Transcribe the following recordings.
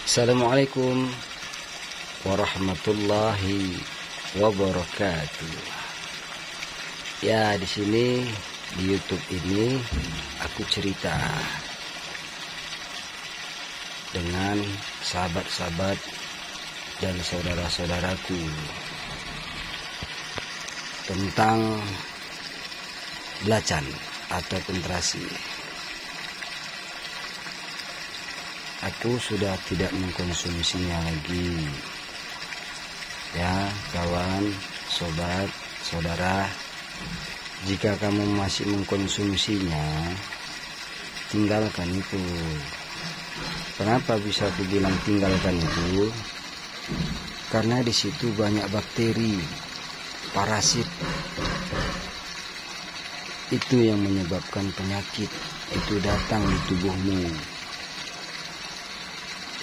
Assalamualaikum warahmatullahi wabarakatuh. Ya, di sini di YouTube ini aku cerita dengan sahabat-sahabat dan saudara-saudaraku tentang belacan atau terasi. Aku sudah tidak mengkonsumsinya lagi. Ya, kawan, sobat, saudara, jika kamu masih mengkonsumsinya, tinggalkan itu. Kenapa bisa aku bilang tinggalkan itu? Karena di situ banyak bakteri, parasit. Itu yang menyebabkan penyakit itu datang di tubuhmu.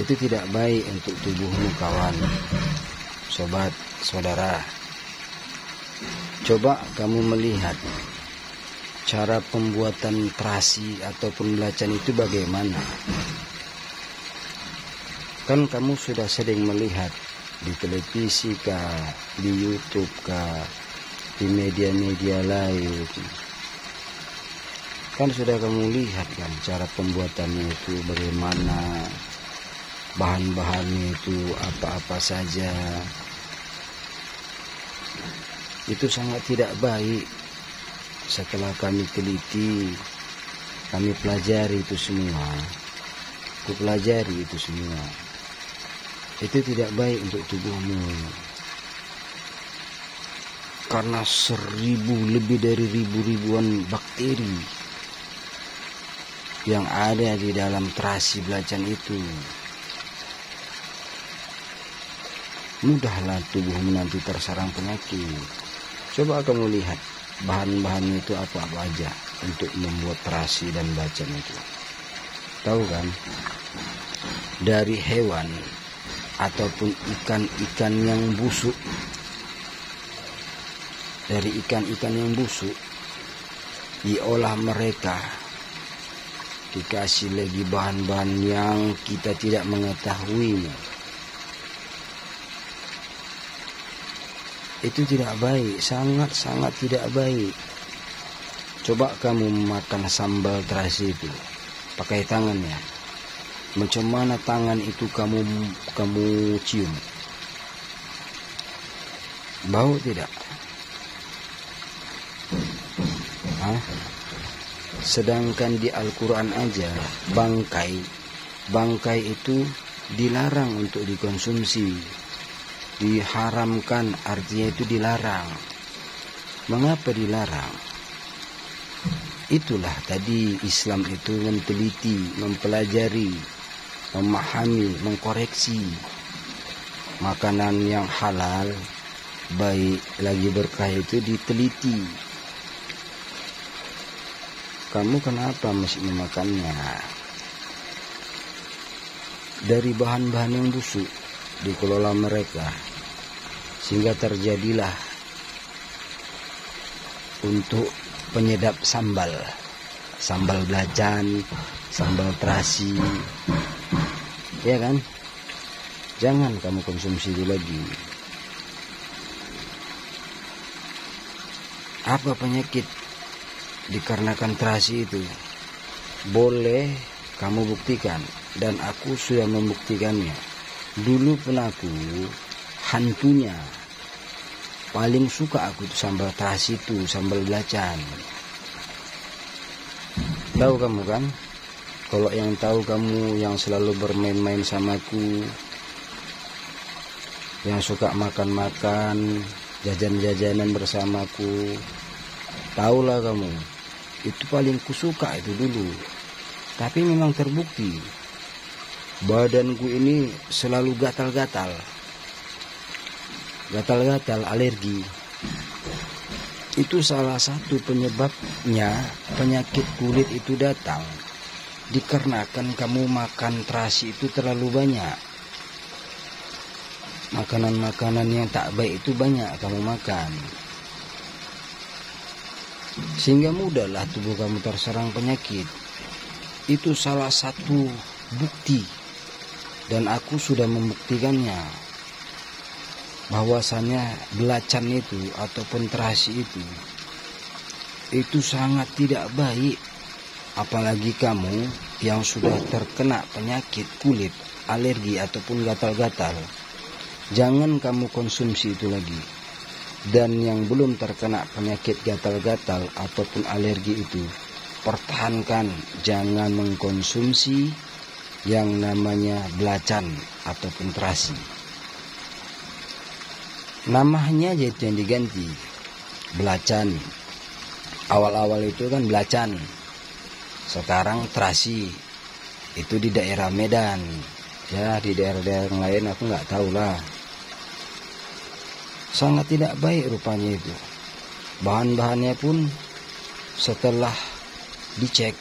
Itu tidak baik untuk tubuhmu, kawan, sobat, saudara. Coba kamu melihat cara pembuatan terasi ataupun belacan itu bagaimana. Kan kamu sudah sering melihat di televisi kah, di YouTube kah, di media-media lain. Kan sudah kamu lihat kan cara pembuatannya itu bagaimana, bahan-bahannya itu apa-apa saja. Itu sangat tidak baik. Setelah kami teliti, kami pelajari itu semua. Aku pelajari itu semua. Itu tidak baik untuk tubuhmu. Karena lebih dari ribuan bakteri yang ada di dalam terasi belacan itu. Mudahlah tubuhmu nanti terserang penyakit. Coba kamu lihat bahan-bahannya itu apa-apa aja untuk membuat terasi dan belacan itu. Tahu kan? Dari hewan ataupun ikan-ikan yang busuk. Dari ikan-ikan yang busuk diolah mereka. Dikasih lagi bahan-bahan yang kita tidak mengetahuinya. Itu tidak baik, sangat-sangat tidak baik. Coba kamu makan sambal terasi itu pakai tangannya. Macam mana tangan itu kamu cium? Bau tidak? Sedangkan di Al-Quran aja bangkai itu dilarang untuk dikonsumsi. Diharamkan, artinya itu dilarang. Mengapa dilarang? Itulah tadi Islam itu meneliti, mempelajari, memahami, mengkoreksi. Makanan yang halal, baik lagi berkah itu diteliti. Kamu kenapa masih memakannya? Dari bahan-bahan yang busuk dikelola mereka, sehingga terjadilah untuk penyedap sambal belacan, sambal terasi, ya kan? Jangan kamu konsumsi itu lagi. Apa penyakit dikarenakan terasi itu? Boleh kamu buktikan, dan aku sudah membuktikannya. Dulu pun aku, hantunya paling suka aku tuh sambal terasi itu, sambal belacan. Tahu kamu kan? Kalau yang tahu kamu yang selalu bermain-main sama aku, yang suka makan-makan, jajan-jajanan bersamaku, tahulah kamu, itu paling kusuka itu dulu. Tapi memang terbukti badanku ini selalu gatal-gatal, alergi. Itu salah satu penyebabnya penyakit kulit itu datang. Dikarenakan kamu makan terasi itu terlalu banyak. Makanan-makanan yang tak baik itu banyak kamu makan. Sehingga mudahlah tubuh kamu terserang penyakit. Itu salah satu bukti Dan aku sudah membuktikannya bahwasannya belacan itu ataupun terasi itu sangat tidak baik. Apalagi kamu yang sudah terkena penyakit kulit, alergi ataupun gatal-gatal, jangan kamu konsumsi itu lagi. Dan yang belum terkena penyakit gatal-gatal ataupun alergi itu, pertahankan, jangan mengkonsumsi yang namanya belacan ataupun terasi. Namanya aja itu yang diganti, belacan. Awal-awal itu kan belacan, sekarang terasi. Itu di daerah Medan, ya. Di daerah-daerah yang lain aku nggak tahu lah. Sangat tidak baik rupanya itu. Bahan-bahannya pun setelah dicek,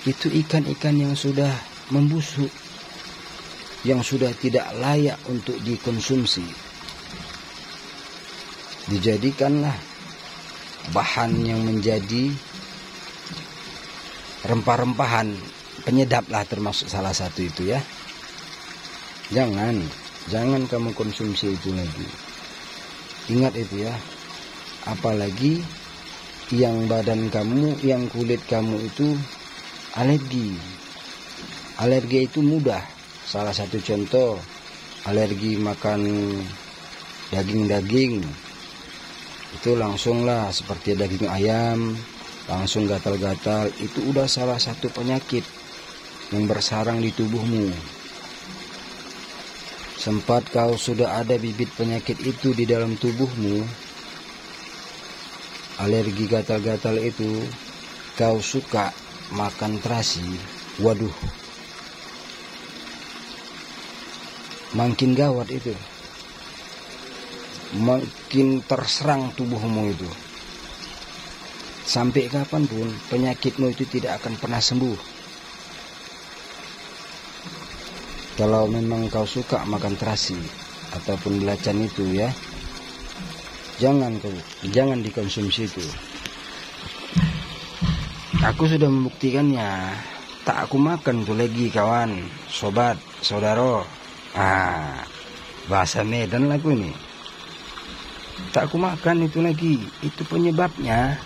itu ikan-ikan yang sudah membusuk, yang sudah tidak layak untuk dikonsumsi. Dijadikanlah bahan yang menjadi rempah-rempahan, penyedap lah termasuk salah satu itu ya. Jangan kamu konsumsi itu lagi. Ingat itu ya. Apalagi yang badan kamu, yang kulit kamu itu alergi. Alergi itu mudah. Salah satu contoh, alergi makan daging-daging. Itu langsunglah seperti daging ayam, langsung gatal-gatal. Itu udah salah satu penyakit yang bersarang di tubuhmu. Sempat kau sudah ada bibit penyakit itu di dalam tubuhmu, alergi gatal-gatal itu, kau suka makan terasi, waduh, makin gawat itu, makin terserang tubuhmu itu. Sampai kapanpun penyakitmu itu tidak akan pernah sembuh. Kalau memang kau suka makan terasi ataupun belacan itu ya, jangan dikonsumsi itu. Aku sudah membuktikannya. Tak aku makan tuh lagi kawan, sobat, saudara. Bahasa Medan lagu ini. Tak aku makan itu lagi. Itu penyebabnya.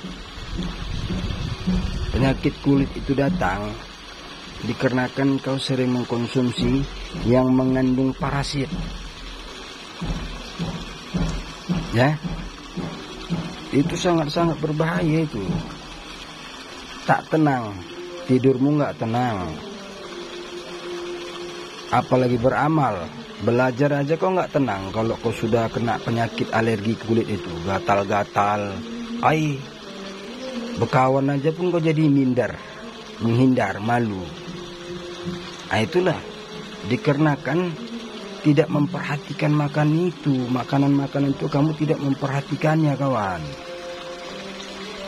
Penyakit kulit itu datang dikarenakan kau sering mengkonsumsi yang mengandung parasit. Ya. Itu sangat-sangat berbahaya itu. Tak tenang, tidurmu nggak tenang. Apalagi beramal, belajar aja kau nggak tenang kalau kau sudah kena penyakit alergi kulit itu, gatal-gatal. Berkawan aja pun kau jadi minder, menghindar, malu. Itulah dikarenakan tidak memperhatikan makan itu, makanan-makanan itu kamu tidak memperhatikannya kawan.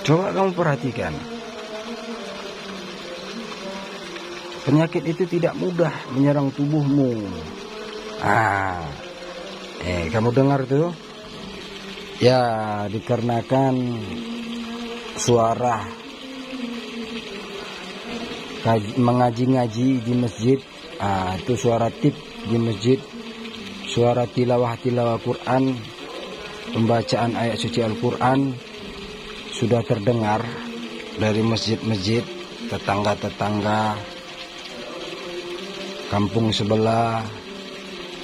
Coba kamu perhatikan. Penyakit itu tidak mudah menyerang tubuhmu. Kamu dengar tuh? Ya, dikarenakan suara mengaji-ngaji di masjid. Itu suara tip di masjid, suara tilawah Quran, pembacaan ayat suci Al-Quran sudah terdengar dari masjid-masjid, tetangga-tetangga kampung sebelah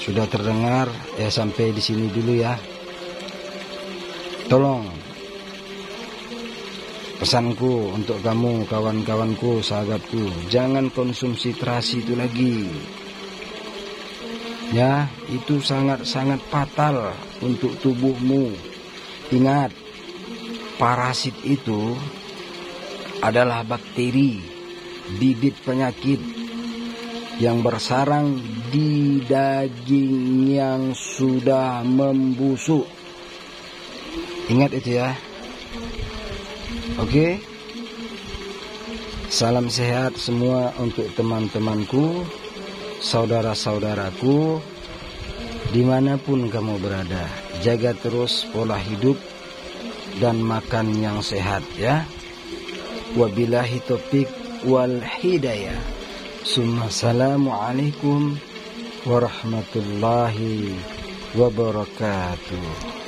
sudah terdengar. Ya, sampai di sini dulu ya. Tolong, pesanku untuk kamu, kawan-kawanku, sahabatku, jangan konsumsi terasi itu lagi. Ya, itu sangat-sangat fatal untuk tubuhmu. Ingat, parasit itu adalah bakteri, bibit penyakit yang bersarang di daging yang sudah membusuk. Ingat itu ya. Oke. Salam sehat semua untuk teman-temanku, saudara-saudaraku, dimanapun kamu berada. Jaga terus pola hidup dan makan yang sehat ya. Wabillahi taufiq wal hidayah. Assalamualaikum warahmatullahi wabarakatuh.